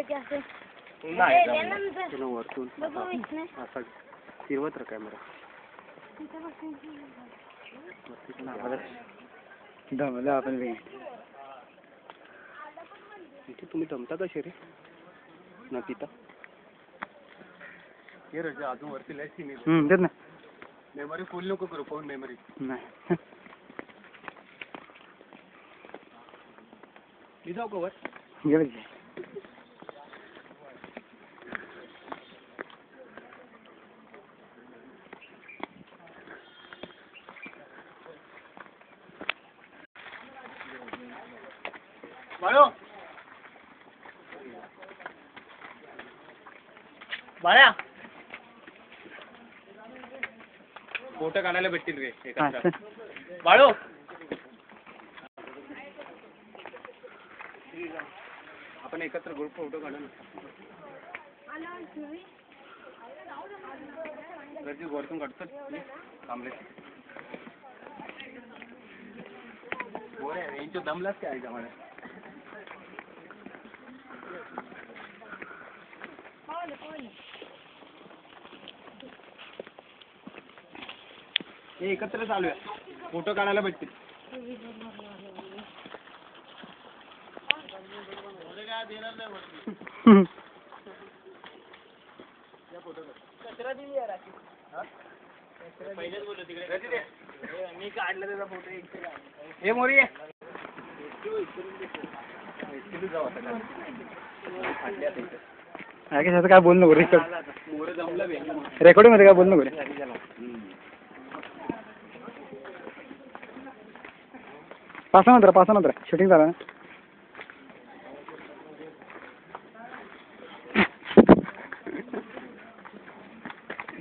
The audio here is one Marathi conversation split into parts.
पैकी असे वरतून असा फिरवत राहा कॅमेरा. दमला आपण इथे तुम्ही दमता कसे रे ना पिता हे रजा अजून वरती लायची तेच ना मेमरी फुल नको करू फोन मेमरी नाही मी जाऊ कवर गेलं बाळो बाळा फोटो काढायला भेटतील रे एकत्र बाळो आपण एकत्र ग्रुप फोटो काढू ना गर्दी वरतून काढतो थांबले यांच्या दमलाच काय आहे मला हे एकत्र चालू आहे फोटो काढायला भेटतील मी काढला त्याचा फोटो हे मोरी काय बोल नको रेकॉर्डिंग मध्ये काय बोल नको पासा नंतर शूटिंग झालं ना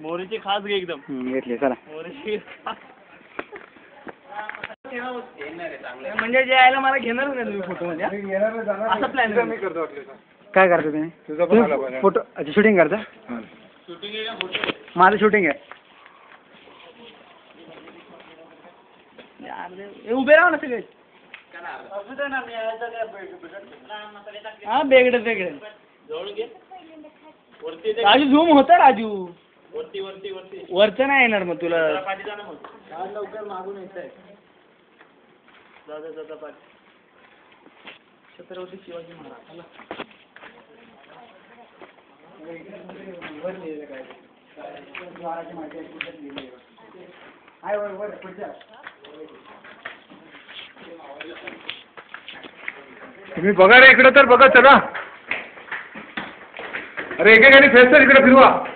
मोरीची खास घे एकदम घेतली चला मोरीची म्हणजे जे यायला मला घेणार नाही तुम्ही फोटो मध्ये असं प्लॅन मी करतो काय करतो तुम्ही फोटो अच्छा शूटिंग करता माझं शूटिंग आहे उभे राहा ना सगळे हा बेगडे राजू झूम होता राजू वरचं नाही येणार मग तुला लवकर मागून येत छत्रपती शिवाजी महाराज तुम्ही बघा रे इकडे तर बघा चला अरे एकेकाने फेस तर इकडे फिरवा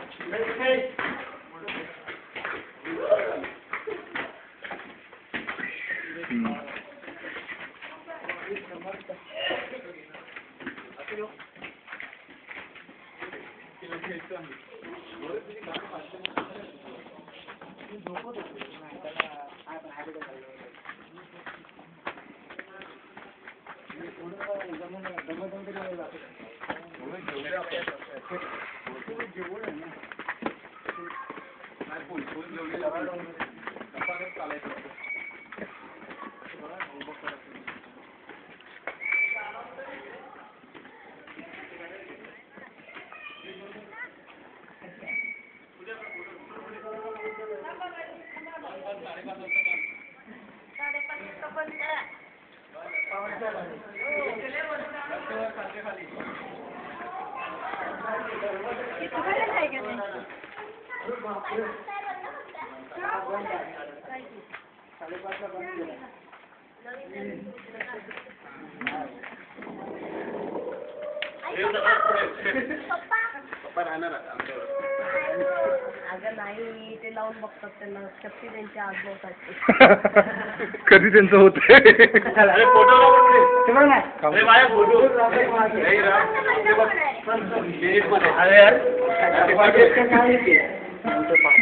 अगं नाही ते लावून बघतात त्यांना शक्ती त्यांच्या आजूबाजूची कधी त्यांचं होत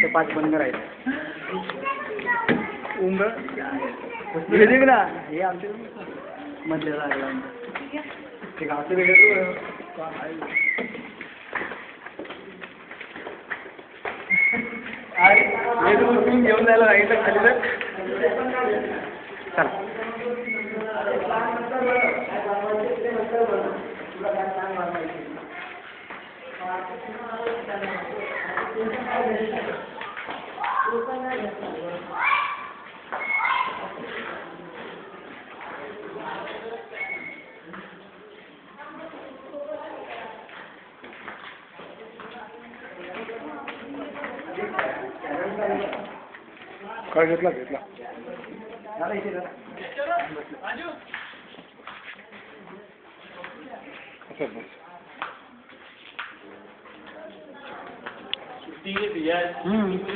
पाच बंद राहिले ना हे आमच्या मधल्या लागला ते गावचं वेगळं घेऊन जायला राहायचं खाली तर चला काय घेतला घेतला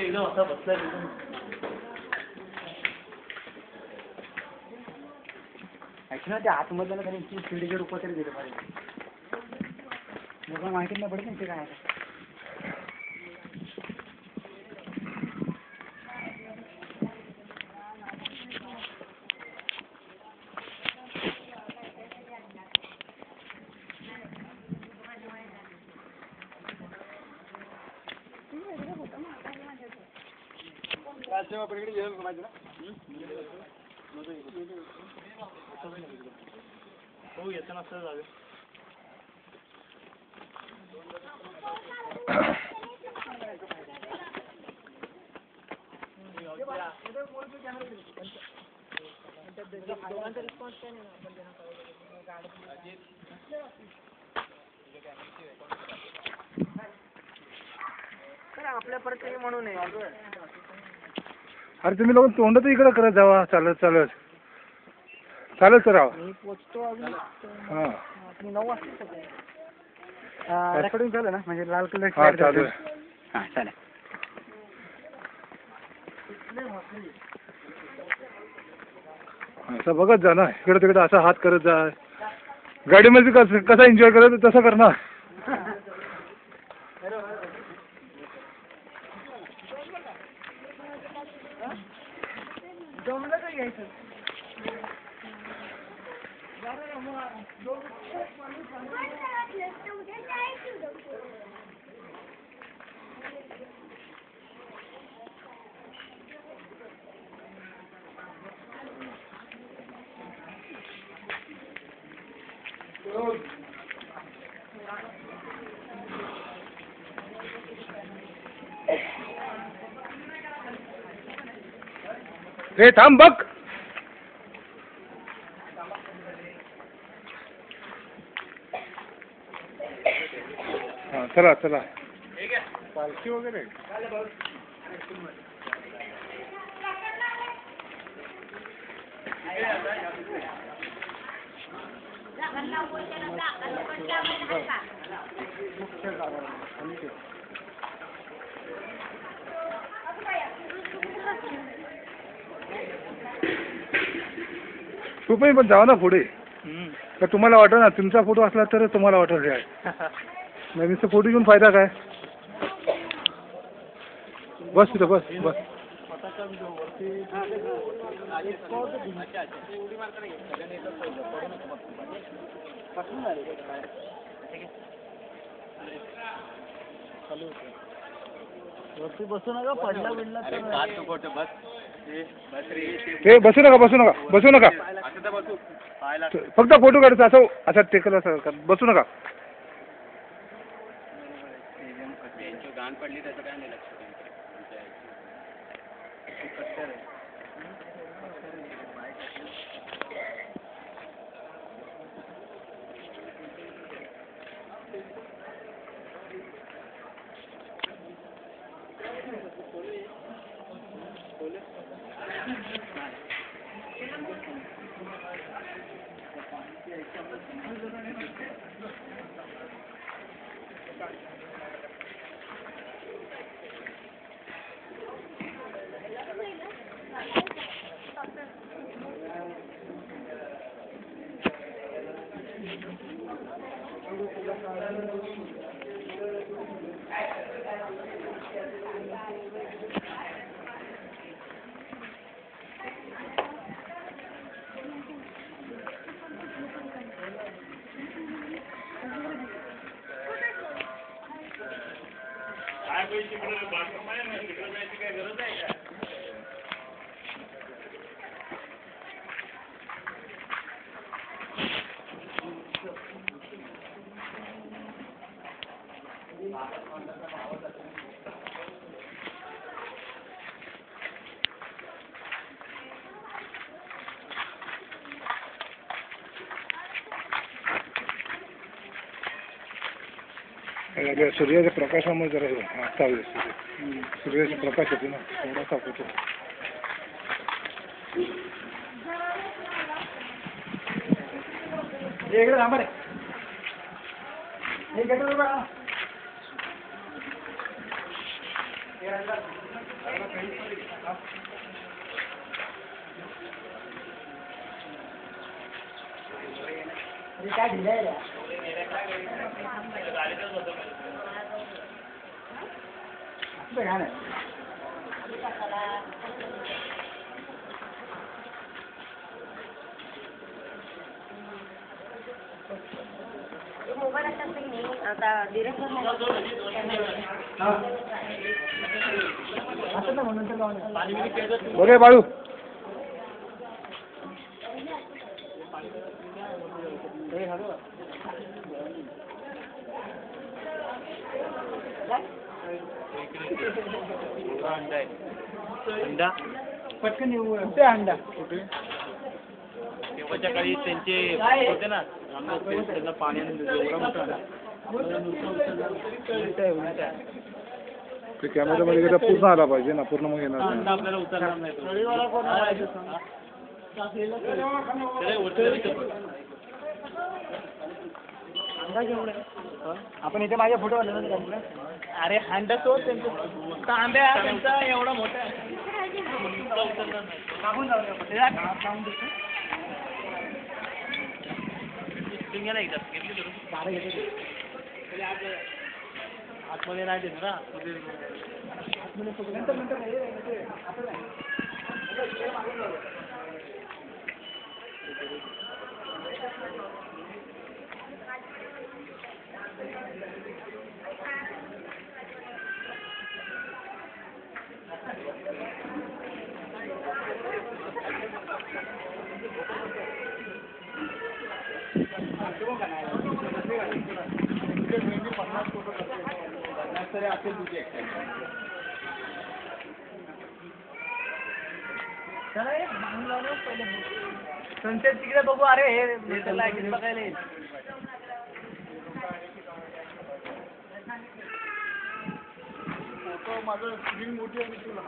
एकदम असा बसला ॲक्च्युली ते आतमधलं ना त्यांनी शिडीच्या रूपात तरी दिलं पाहिजे. लोकांना माहिती नाही पडत नाही ते काय आहे. हो येतं नसतं जावे. आपल्या परत म्हणून अरे तुम्ही लोक तोंड तर इकडं करत जावा चालत चालत चालत राहा. मी पोचतो अजून हां 9 वाजता रेकॉर्डिंग झालं ना म्हणजे लाल कलर हां चालू आहे. हां चालेल. असं बघत जा ना इकडे तिकडे असा हात करत जा. गाडीमध्ये कसा एन्जॉय करत तसं कर ना. जमलं तर घ्यायचं. रे थांब बघ. हां चला चला. पालखी वगैरे तू पण जावा ना पुढे. तर तुम्हाला वाटलं ना तुमचा फोटो असला तर तुम्हाला वाटेल हे आहे. नाही नुसतं फोटो घेऊन फायदा काय. बस तिथं बस बस. वरती बसू नका पडला बिडला तर हे बसू नका बसू नका बसू नका. फक्त फोटो काढायचा असं असं टेकल असं बसू नका. गाण पडली त्याचं काय नाही लक्ष. सूर्याच्या प्रकाशामुळे जरा आता सूर्याचा प्रकाश होते ना थोडासा होतो. इकडे थांबा रे. हे गेट वर बघा. काय ढिला आहे मोबाईल असतात नाही आता डिरेक्ट बघे बाळू अंडा पटकन येऊ. कुठे अंडा? तेव्हाच्या काळी त्यांचे होते ना त्यांना पाण्याने एवढा मोठा ते कॅमेरामध्ये गेला पूर्ण आला पाहिजे ना पूर्ण मग येणार अंडा आपल्याला उतरणार नाही आपण इथे माझ्या फोटो आले ना. अरे अंडा तो त्यांचा तांब्या त्यांचा एवढा मोठा आहे आतमध्ये नाही देत ना सनसेट तिकडे बघू. अरे हे लाईट बघायला येईल. फोटो माझं स्क्रीन मोठी आहे तुला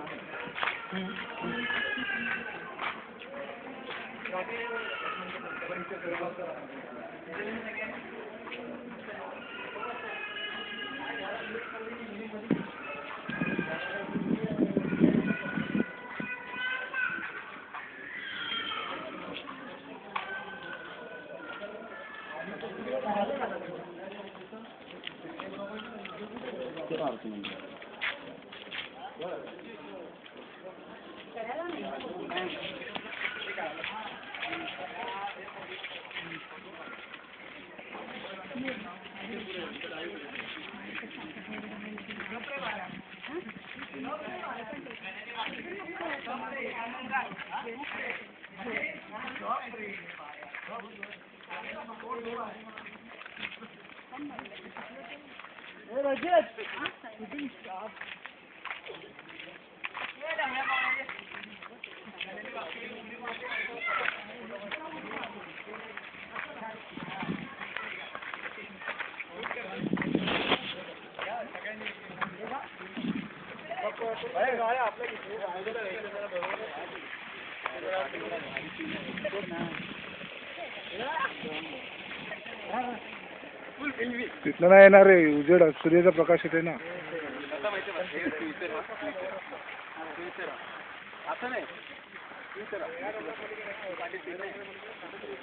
तिथलं नाही येणार रे उजेड सूर्याचा प्रकाश येते ना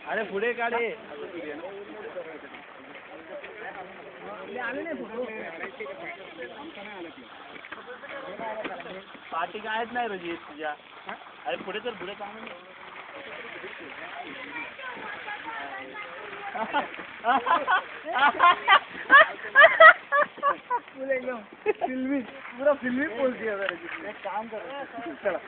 अरे पुढे काढे पाठी कायच नाही रोजी तुझ्या अरे पुढे तर पुढे चांगलं फिल्मी पूरा फिल्मी बोलती है. एक काम कर चला.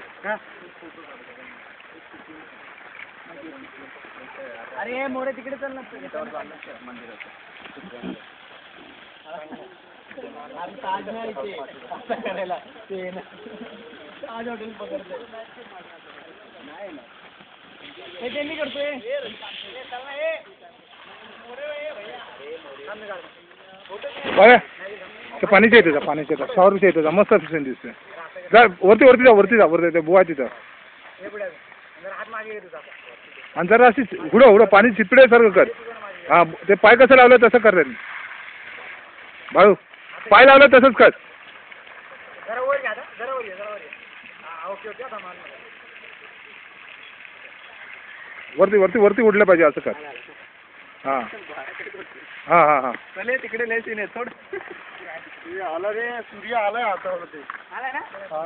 अरे मोरे तिकडे चल ना मंदिरात असं करायला ते ना ताज हॉटेल पकडतोय हे त्यांनी करतोय बघा ते पाण्याच्या येते जा पाण्याच्या येतात शॉवरच्या येते जा मस्त फिशन दिसते जा वरती वरती जा वरती जा वरती ते बुवा तिथं आणि जरा अशी हुडं पाणी चिपड्यासारखं कर हां ते पाय कसं लावलं तसं कर त्यांनी बाळू पाय लावलं तसंच कर वरती वरती वरती उडलं पाहिजे असं कर हां हां हां हां चले तिकडे लय सीन आहे सोड आला रे सूर्य आलाय हातावरती आलाय ना हा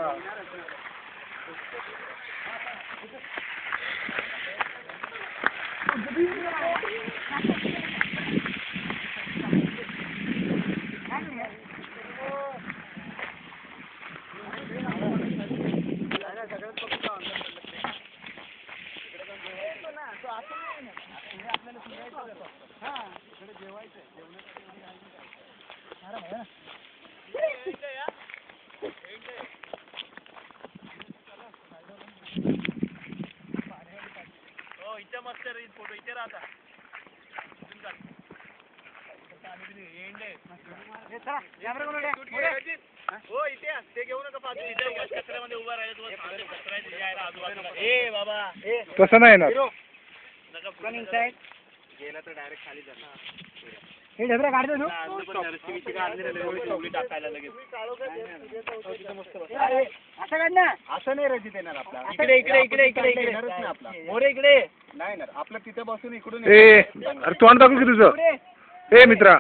तसं नाही येणार हे ढेबरा काढतो तू असं काढ ना असं नाही रजित येणार आपला इकडे इकडे इकडे इकडे इकडे येणारच नाही आपला मोरे इकडे नाही ना आपलं तिथे बसून इकडून ए अरे तोंड दाखव की तुझं ए मित्रा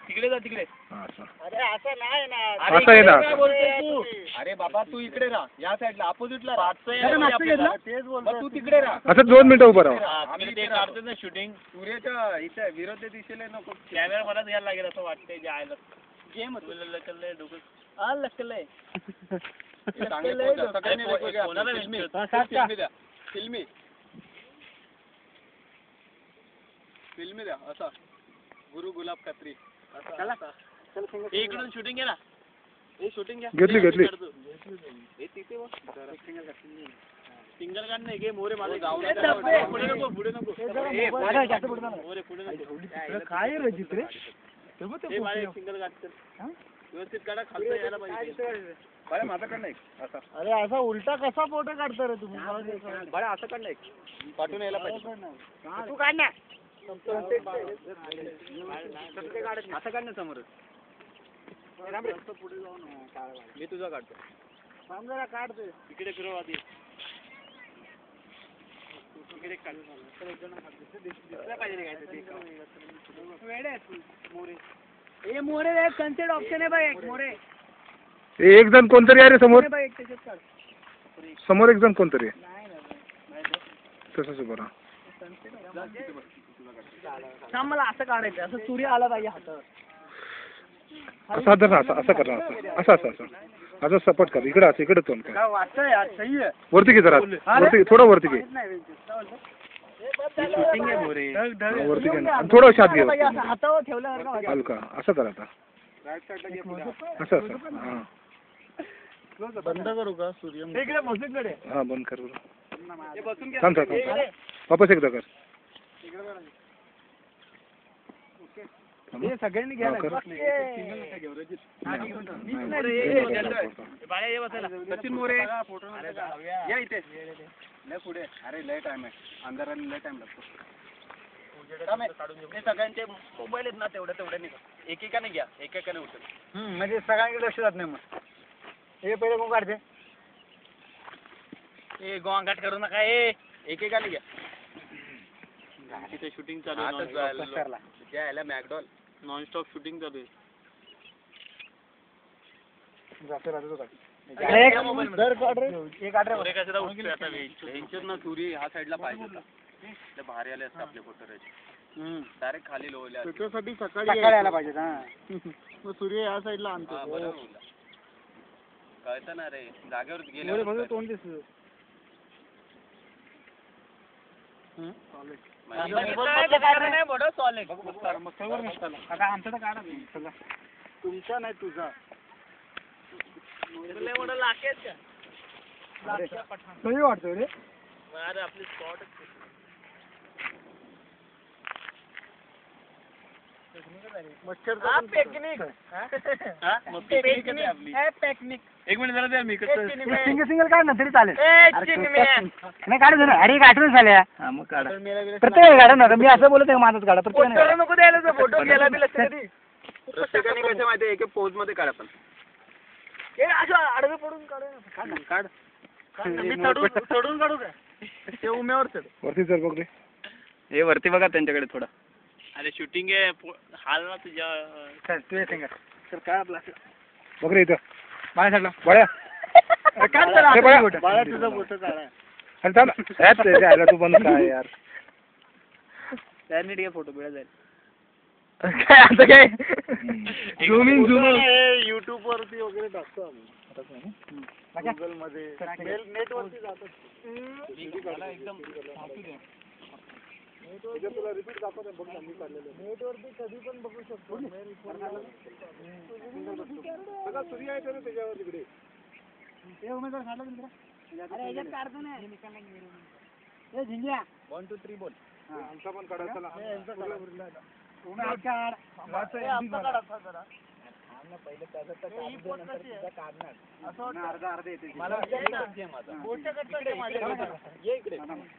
तिकडे जा तिकडे असं अरे असं नाही ना असं येणार काय बोलतोय तू अरे बाबा तू इकडे राहा या साईडला अपोजिटला घेतलं? तेच बोलतो तू तिकडे राहा असं 2 मिनिटं उभं राहा काढतो ना शूटिंग सूर्याच्या इथे विरोधी दिशेला नको कॅमेरा मलाच घ्यायला लागेल असं वाटतंय जे आयला गेम लकलय डोकं आ लकलय फिल्मी द्या असा गुरु गुलाब कत्री इकडून शूटिंग घे ना हे शूटिंग घ्या घेतली घेतली हे तिथे सिंगल काढ नाही घे मोरे माझे पुढे नको पुढे नको मोरे पुढे नको काय रजित रे सिंगल काढ व्यवस्थित काढा खालचं यायला पाहिजे बरं माझ्याकडनं एक असा अरे असा उलटा कसा फोटो काढता रे तुम्ही बरं असं काढलं एक पाठवून यायला पाहिजे तू काढ ना असं काढ ना समोर मी तुझा काढतो जरा काढतोय इकडे फिरव आधी इकडे काढ हे मोरे कन्सेप्ट ऑप्शन आहे बघ एक मोरे एक जण कोणतरी आहे रे समोर बघ एक त्याच्यात काढ समोर एक जण कोणतरी आहे तसंच उभं राहा थांब मला असं काढायचं असं सूर्य आला पाहिजे हातावर असं धर ना असं कर ना असं असं असं असं असं सपोर्ट कर इकडे असं इकडे तोंड कर वाटतंय यार सही आहे वरती घे जरा वरती थोडं वरती घे शूटिंग आहे मोरे वरती घे ना थोडं शात घे वरती. असं हातावर ठेवल्यावर हलका असं कर आता असं असं हां बंद करू का सूर्य इकडे मोठीकडे हां बंद कर बरं. थांब थांब थांब वापस एकदा कर हे सगळ्यांनी घ्यायला कर. सचिन मोरे या इथे लय पुढे अरे लय टाइम आहे अंधाराने लय टाइम लागतो हे सगळ्यांचे मोबाईल आहेत ना तेवढ्या नाही एकेकाने घ्या एकेकाने उचल म्हणजे सगळ्यांकडे लक्ष जात नाही मग हे पहिले कोण काढते ए गोंगाट करू नका ए एकेकाने घ्या तिथे शूटिंग चालू आहे यायला मॅकडॉल नॉनस्टॉप शूटिंग चालू आहे ना तुरी ह्या साईडला पाहिजे होता भारी आले असते आपले फोटो डायरेक्ट खाली लोवले त्याच्यासाठी सकाळी यायला पाहिजे मग सूर्य या साईडला आणतो कळतं ना रे जागेवर गेले तोंड दिसत तुमचा नाही तुझा. सही वाटतो रे. एक मिनिट जरा द्या मी कसं सिंगल काढ ना तरी चालेल. नाही काढू दे ना. अरे आठवण झाल्या. हा मग काढा. प्रत्येक काढा ना. मी असं बोलत आहे माझाच काढा. प्रत्येक नको द्यायला फोटो गेला बी लक्ष कधी प्रत्येकाने कसं माहिती आहे, एक पोज मध्ये काढा पण. असं आडवे पडून काढ काढ. मी चढून काढू काय ते उम्यावर चढ वरती चल बघ रे. हे वरती बघा त्यांच्याकडे थोडं. अरे शूटिंग आहे हाल ना तुझ्या चल तू ये सिंगल. तर काय आपला बघ रे इथं. माझ्या साईडला बळ्या. काय हे बळ्या. बाळा तुझा फोटो काढा अरे थांब. ह्यात ते जायला तू बंद काय यार. त्या नीट घे फोटो बिळा जाईल काय आता काय झूमिंग युट्यूब वरती वगैरे टाकतो आम्ही. गुगल मध्ये नेट वरती जातात. एकदम तुला रिपीट दाखवतो बघ ना, मी काढलेलं नेट वरती कधी पण बघू शकतो. सगळा सूर्य आहे तर त्याच्यावर तिकडे. हे उमेदवार झाला झिंग्या 1 2 3 बोल. आमचा पण काढा चला.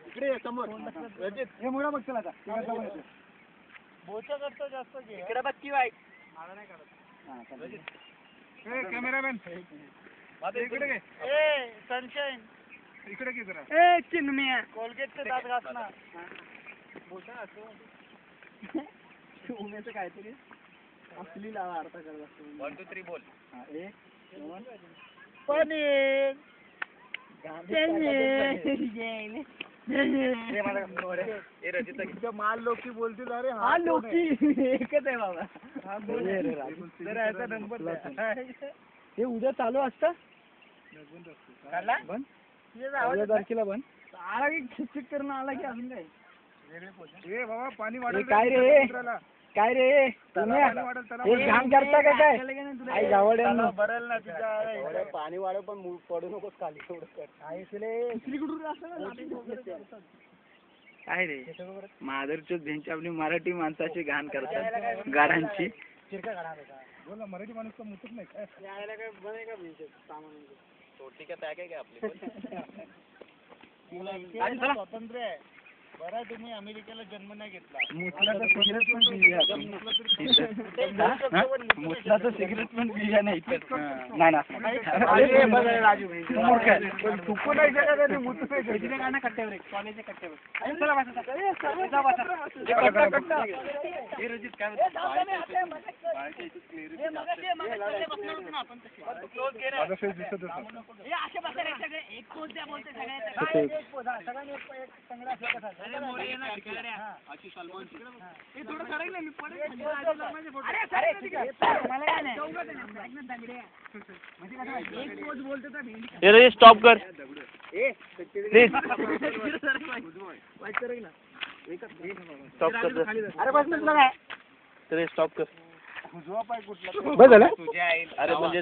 इकडे समोर हे मुळा बघ चला आता. इकडे बघ की बाईक कॅमेरामॅन इकडे घे. सनशाईन इकडे घे जरा. ए चिन्म्या कोलगेटचे दात घासना उमेचं काहीतरी असली लावा अर्थ करत असतो. 1 2 3 बोल. पनीर माल लोकी बोलतील. अरे हा लोकी एकच आहे बाबा. हे उद्या चालू असतं बंद तारखेला बंद आला की खिचक करून आला की अजून काय. ए बाबा पाणी वाढत. काय रे काय रे हे घाण करता का काय आई गावड्यांना बरेल ना तुझ्या पाणी वाढव पण पडू नकोस खाली. काय रे माधुरचोद भेंची आपली मराठी माणसाची घाण करतात गारांची. बोला मराठी माणूस तर मुतत नाही काय. स्वातंत्र्य आहे बरं. तुम्ही अमेरिकेला जन्म नाही घेतला. मुतलाचं सिगरेट पण पिऊया मुतलाचं सिगरेट पण पिऊया नाही राजू थुकू नाही शकत आणि मुतू नाही शकत. गाणं कट्ट्यावर कॉलेजच्या कट्ट्यावर माझा फेस दिसतच नाही. स्टॉप कर स्टॉप कर. अरे बस ना काय. तरी स्टॉप कर. बस झालं. अरे म्हणजे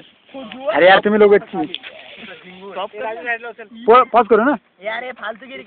अरे यार तुम्ही लोक स्टॉप कर. पॉज करू ना. यार फालतूगिरी